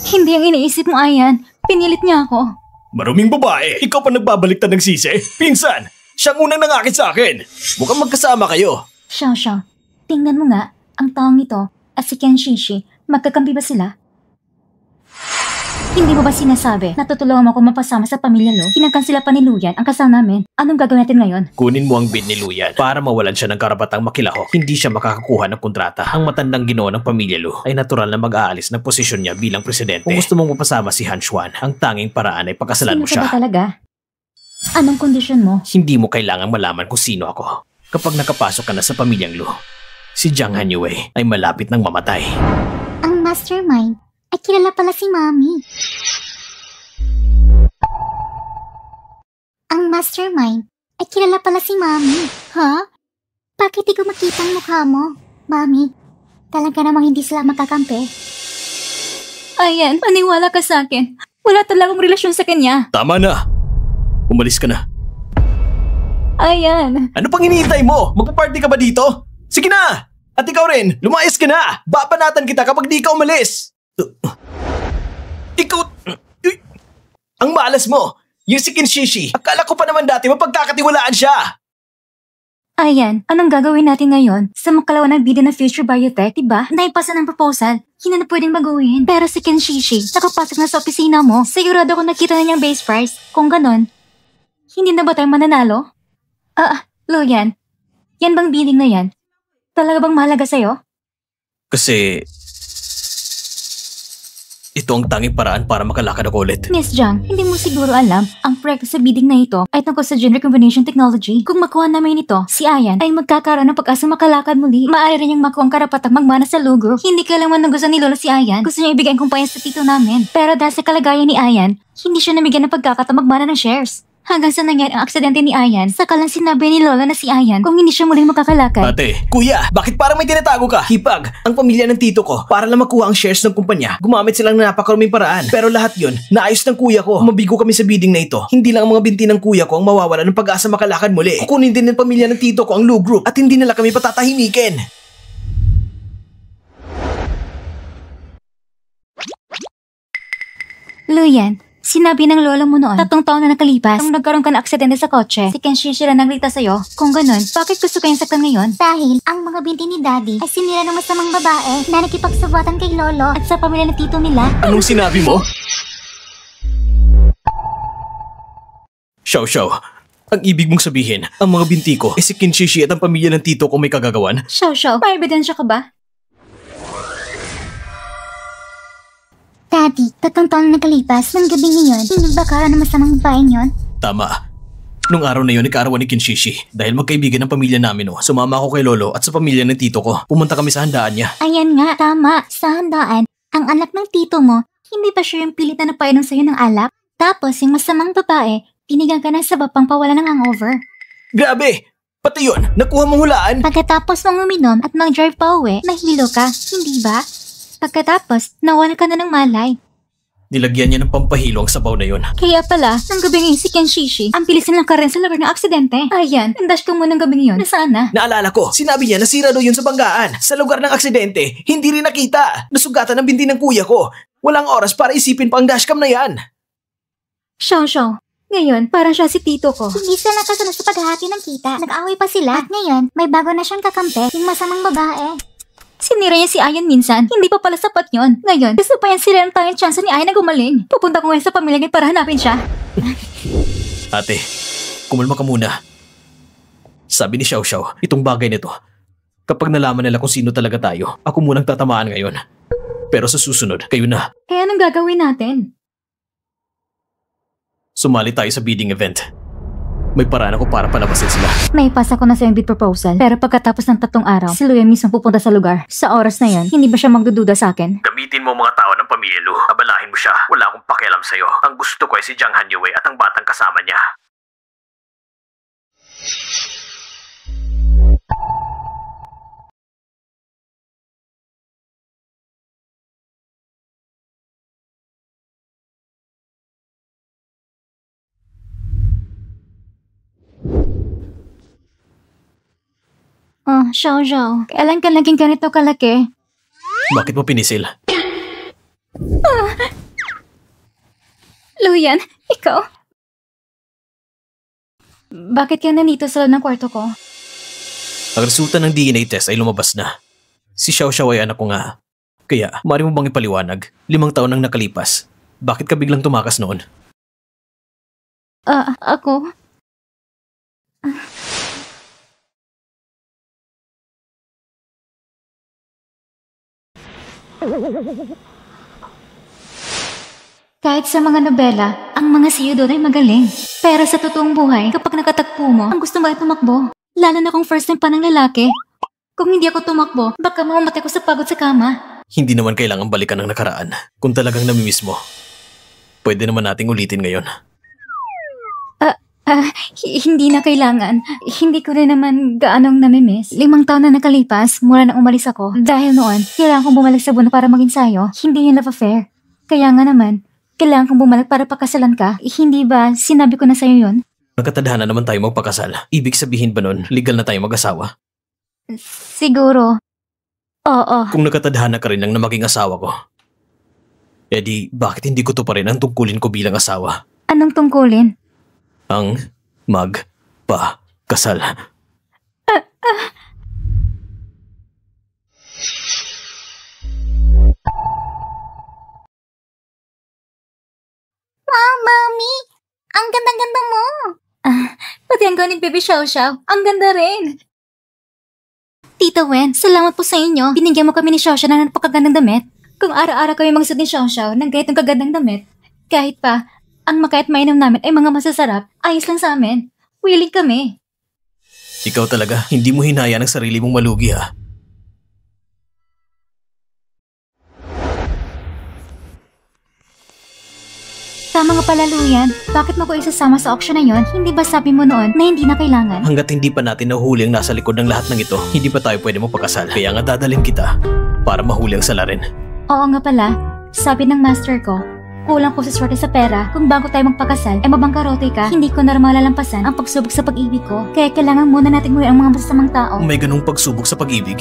Hindi ang iniisip mo, Ayan. Pinilit niya ako. Maruming babae, ikaw pa nagbabaliktad ng sisi? Pinsan, siyang unang nangakit sa akin. Mukhang magkasama kayo. Xiao, tingnan mo nga, ang taong ito at si Ken Shishi, magkakampi ba sila? Hindi mo ba sinasabi na tutulungan mo ako mapasama sa pamilya Lu? Kinakansela pa ni Luyan ang kasal namin. Anong gagawin natin ngayon? Kunin mo ang bid ni Luyan para mawalan siya ng karapatang makilahok. Hindi siya makakakuha ng kontrata. Ang matandang ginoo ng pamilya Lu ay natural na mag-aalis ng posisyon niya bilang presidente. Kung gusto mong mapasama si Han Xuan, ang tanging paraan ay pagkasalan mo Sino ka siya. ba talaga? Anong kondisyon mo? Hindi mo kailangang malaman kung sino ako. Kapag nakapasok ka na sa pamilyang Lu, si Jiang Hanyue ay malapit ng mamatay. Ang mastermind ay kilala pala si Mami. Ang mastermind ay kilala pala si Mami. Ha? Bakit di ko makita ang mukha mo? Mami, talaga namang hindi sila makakampi. Ayan, paniwala ka sa akin. Wala talagang relasyon sa kanya. Tama na! Umalis ka na. Ayan. Ano pang hinihintay mo? Magpa-party ka ba dito? Sige na! At ikaw rin, lumayas ka na! Babanatan kita kapag di ka umalis! Ikaw... Ang malas mo! Yung si Kinshishi, akala ko pa naman dati mapagkakatiwalaan siya! Ayan, anong gagawin natin ngayon? Sa makalawa ng bida ng Future Biotech, diba? Naipasa ng proposal. Hindi na pwedeng baguhin. Pero si Kinshishi, nakapasok na sa opisina mo. Sigurado ko nakita na niyang base price. Kung ganon, hindi na ba tayo mananalo? Luyan, yan bang bidding na yan? Talaga bang mahalaga sa'yo? Kasi... ito ang tanging paraan para makalakad ako ulit. Miss Jiang, hindi mo siguro alam, ang proyekto sa bidding na ito ay tungkol sa gender combination technology. Kung makuha namin ito, si Ayan ay magkakaroon ng pag-asang makalakad muli. Maaari rin niyang makuha ang karapatang magmana sa Lu Group. Hindi kailangan ng gusto ni Lolo si Ayan. Gusto niya ibigay ang kumpanya sa tito namin. Pero dahil sa kalagayan ni Ayan, hindi siya namigyan ng pagkakataong magmana ng shares. Hanggang sa nangyari ang aksidente ni Ayan, saka lang sinabi ni Lola na si Ayan kung hindi siya muling makakalakad. Ate, kuya, bakit parang may tinatago ka? Hipag, ang pamilya ng tito ko, para lang makuha ang shares ng kumpanya, gumamit silang napakaruming paraan. Pero lahat yon, naayos ng kuya ko. Mabigo kami sa bidding na ito. Hindi lang ang mga binti ng kuya ko ang mawawala ng pag-asa makalakad muli. Kukunin din ng pamilya ng tito ko ang Lu Group at hindi nila kami patatahimikin. Luyan, Sinabi ng lola mo noon, 3 taon na nakalipas, nung nagkaroon ka ng aksidente sa kotse, si Kenshishi lang nagligtas sa'yo. Kung ganun, bakit gusto kayong saktan ngayon? Dahil ang mga binti ni Daddy ay sinira ng masamang babae na nakipagsabatan kay Lolo At sa pamilya ng tito nila, Anong sinabi mo? Xiao Xiao, ang ibig mong sabihin, ang mga binti ko ay si Kenshishi at ang pamilya ng tito ko may kagagawan? Xiao, may ebidensya ka ba? Daddy, 3 taon na nakalipas, ng gabi ngayon, nagbakaran ng masamang babae yon. Tama. Nung araw na yun, ikarawan ni Kenshishi. Dahil magkaibigan ng pamilya namin, sumama ako kay Lolo at sa pamilya ng tito ko. Pumunta kami sa handaan niya. Ayan nga, tama. Sa handaan, ang anak ng tito mo, hindi ba siya yung pilit na napainom sa'yo ng alak? Tapos yung masamang babae, pinigang ka ng sabap pang pawala ng hangover. Grabe! Pati yun, nakuha mong hulaan? Pagkatapos mong uminom at mag-drive pa uwi, nahilo ka, hindi ba? Pagkatapos, nawala ka na ng malay. Nilagyan niya ng pampahilo ang sabaw na yun. Kaya pala, ng gabi ngayon si Kenshishi, ang bilis na lang ka rin sa lugar ng aksidente. Ayan, ang dash ko mo ng gabi ngayon. Nasaan na? Naalala ko, sinabi niya nasira daw yun sa banggaan. Sa lugar ng aksidente, hindi rin nakita. Nasugatan ng binti ng kuya ko. Walang oras para isipin pa ang dashcam na yan. Xiao, ngayon, parang siya si tito ko. Hindi sila nakasunod sa paghahati ng kita. Nag-away pa sila. At ngayon, may bago na siyang kakampi, yung masamang babae. Sinira niya si Ayan minsan, hindi pa pala sapat yon. Ngayon, gusto pa yan sila ng tayong chance ni Ayan na gumaling. Pupunta ko ngayon sa pamilya niya para hanapin siya. Ate, kumalma ka muna. Sabi ni Xiao Xiao, itong bagay nito. Kapag nalaman nila kung sino talaga tayo, ako munang tatamaan ngayon. Pero sa susunod, kayo na. Kaya anong gagawin natin? Sumali tayo sa bidding event. May paraan ako para palabasin sila. Naipasa ko na sa yung bid proposal, pero pagkatapos ng 3 araw, si Luya mismo pupunta sa lugar. Sa oras na yan, hindi ba siya magdududa sa akin? Gamitin mo mga tao ng pamilya Lu. Abalahin mo siya. Wala akong pakialam sa'yo. Ang gusto ko ay si Jiang Hanyue at ang batang kasama niya. Oh, Xiao, kailan ka naging ganito kalaki? Bakit mo pinisil? Luyan, ikaw? Bakit ka nandito sa loob ng kwarto ko? Ang resulta ng DNA test ay lumabas na. Si Xiao Xiao ay anak ko nga. Kaya, maaari mo bang ipaliwanag? 5 taon nang nakalipas. Bakit ka biglang tumakas noon? Ako? Kahit sa mga nobela, ang mga siyo doon ay magaling. Pero sa totoong buhay, kapag nakatagpo mo, ang gusto mo ay tumakbo. Lalo na kung first time pa ng lalaki. Kung hindi ako tumakbo, baka mamamatay ko sa pagod sa kama. Hindi naman kailangan balikan ng nakaraan. Kung talagang namimiss mo, pwede naman nating ulitin ngayon. Hindi na kailangan. Hindi ko rin naman gaanong namimiss. 5 taon na nakalipas, mula nang umalis ako. Dahil noon, kailangan kong bumalik sa buwan para maging sayo. Hindi yun love affair. Kaya nga naman, kailangan kong bumalik para pakasalan ka. Hindi ba sinabi ko na sa'yo yun? Nagkatadhana naman tayo magpakasal. Ibig sabihin ba nun, legal na tayo mag-asawa? Siguro. Oo. Kung nakatadhana ka rin ng na maging asawa ko, edi bakit hindi ko to pa rin ang tungkulin ko bilang asawa? Anong tungkulin? Ang magpakasal. Wow, Mami! Ang ganda-ganda mo! Pati ang galing Baby Xiao Xiao. Ang ganda rin. Tita Wen, salamat po sa inyo. Binigyan mo kami ni Xiao Xiao ng napakagandang damit. Kung araw-araw kami magsuot ni Xiao Xiao ng ganitong kagandang damit, kahit pa, ang maka't mainam namin ay mga masasarap, ayos lang sa amin. Willing kami. Ikaw talaga, hindi mo hinaya ng sarili mong malugi ha. Tama nga pala, Luyan. Bakit mo ko isasama sa auction na yon? Hindi ba sabi mo noon na hindi na kailangan? Hanggat hindi pa natin nahuli ang nasa likod ng lahat ng ito, hindi pa tayo pwede magpakasal. Kaya nga dadalhin kita para mahuli ang salarin. Oo nga pala. Sabi ng master ko, kulang po sa swerte sa pera. Kung bago tayo magpakasal ay mabangkarote ka, hindi ko na malalampasan ang pagsubok sa pag-ibig ko. Kaya kailangan muna natin huli ang mga masasamang tao. May ganung pagsubok sa pag-ibig?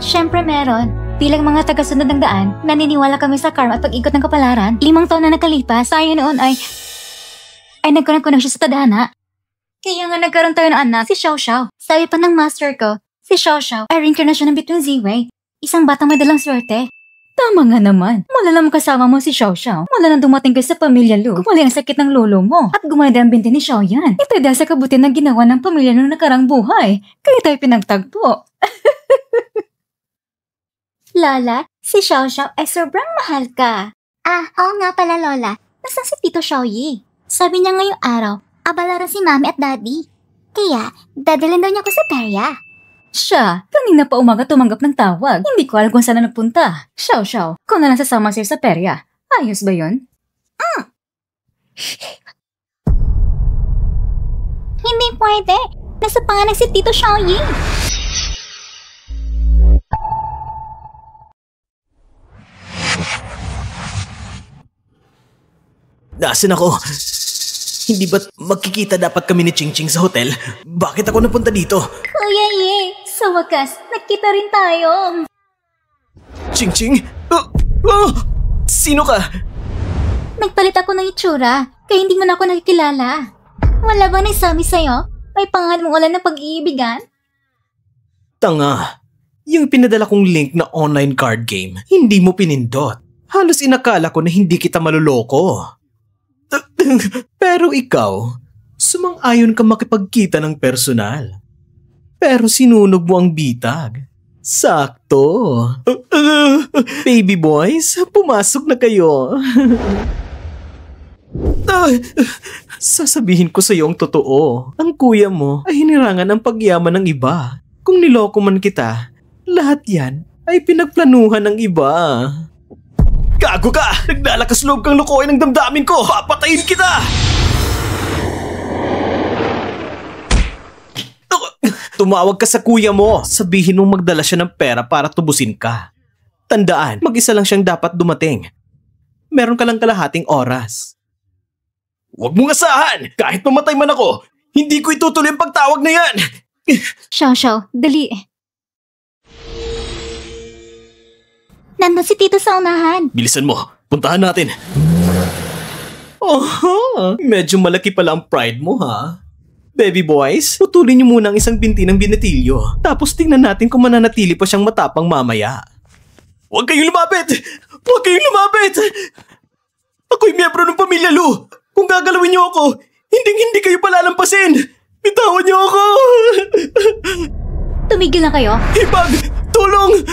Siyempre meron. Bilang mga tagasunod ng daan, naniniwala kami sa karma at pag-ikot ng kapalaran. 5 taon na nakalipas, tayo noon ay nagkaroon ko na siya sa tadhana. Kaya nga nagkaroon tayo ng anak, si Xiao Xiao. Sabi pa ng master ko, si Xiao Xiao ay reincarnation ng Between Ziwei. Isang batang may dalang swerte. Tama nga naman. Mula lang kasama mo si Xiao Xiao. Mula nang dumating ka sa pamilya Lu, gumali ang sakit ng lolo mo. At gumali ang binti ni Xiao Yan. Ito dahil sa kabutihan na ginawa ng pamilya noong nakarang buhay. Kaya tayo pinagtagpo. Lola, si Xiao Xiao ay sobrang mahal ka. Oo nga pala, Lola. Nasaan si Tito Xiaoyi? Sabi niya ngayong araw, abala rin si Mami at Daddy. Kaya, dadalhin daw niya ako sa perya. Siya, kanina pa umaga tumanggap ng tawag. Hindi ko alam kung saan na nagpunta. Xiao Xiao, kung na lang sasama sa'yo sa perya. Ayos ba yun? Hindi pwede. Nasa pangalan si Tito Xiaoyi. Nasaan ako? Hindi ba't magkikita dapat kami ni Ching Ching sa hotel? Bakit ako napunta dito? Kuya Ye, sa wakas, nagkita rin tayo. Ching Ching? Sino ka? Nagpalit ako ng itsura, kaya hindi mo na ako nakikilala. Wala bang nagsabi sa'yo? May pangalan mong ulan ng pag-iibigan? Tanga. Yung pinadala kong link na online card game, hindi mo pinindot. Halos inakala ko na hindi kita maluloko. Pero ikaw, sumang-ayon ka makipagkita ng personal. Pero sinunog mo ang bitag. Sakto. Baby boys, pumasok na kayo. Sasabihin ko sa iyo ang totoo. Ang kuya mo ay hinirangan ng pagyaman ng iba. Kung niloko man kita, lahat yan ay pinagplanuhan ng iba. Gago ka! Naglalakas loob kang lukuhin ng damdamin ko! Papatayin kita! Tumawag ka sa kuya mo. Sabihin mong magdala siya ng pera para tubusin ka. Tandaan, mag-isa lang siyang dapat dumating. Meron ka lang kalahating oras. Huwag mong asahan! Kahit mamatay man ako, hindi ko itutuloy ang pagtawag na yan! Xiao Xiao, dali. Nandun si Tito sa unahan. Bilisan mo, puntahan natin. Medyo malaki pala ang pride mo ha. Baby boys, putulin niyo muna ang isang binti ng binatilyo. Tapos tingnan natin kung mananatili pa siyang matapang mamaya. Huwag kayong lumapit! Huwag kayong lumapit! Ako'y miyembro ng pamilya Lu. Kung gagalawin niyo ako, hindi kayo palalampasin. Bitawan niyo ako! Tumigil na kayo. Hibag! Tulong!